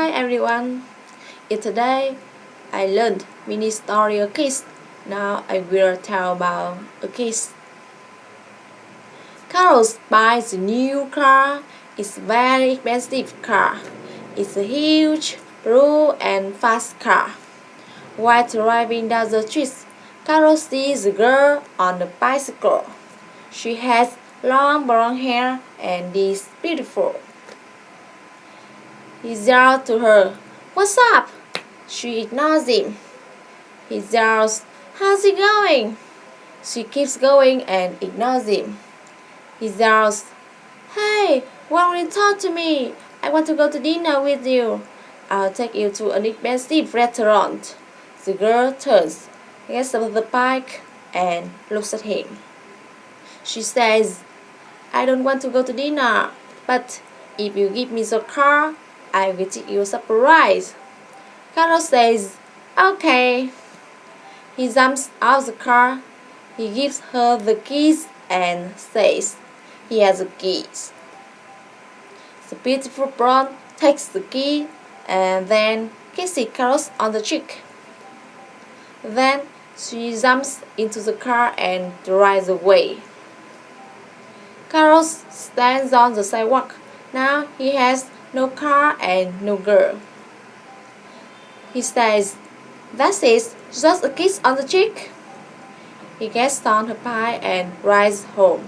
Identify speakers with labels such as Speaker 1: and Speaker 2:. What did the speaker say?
Speaker 1: Hi everyone. Today I learned mini story a kiss. Now I will tell about a kiss. Carol buys a new car. It's very expensive car. It's a huge, blue and fast car. While driving down the street, Carol sees a girl on a bicycle. She has long brown hair and is beautiful. He yells to her, "What's up?" She ignores him. He yells, "How's it going?" She keeps going and ignores him. He yells, "Hey, why don't you talk to me? I want to go to dinner with you. I'll take you to an expensive restaurant." The girl turns, gets off the bike, and looks at him. She says, "I don't want to go to dinner, but if you give me the car, I will take you a surprise." Carol says, "Okay." He jumps out of the car. He gives her the keys and says, "He has the keys." The beautiful blonde takes the key and then kisses Carol on the cheek. Then she jumps into the car and drives away. Carol stands on the sidewalk. Now he has no car and no girl. He says, "That's it, just a kiss on the cheek." He gets on her bike and rides home.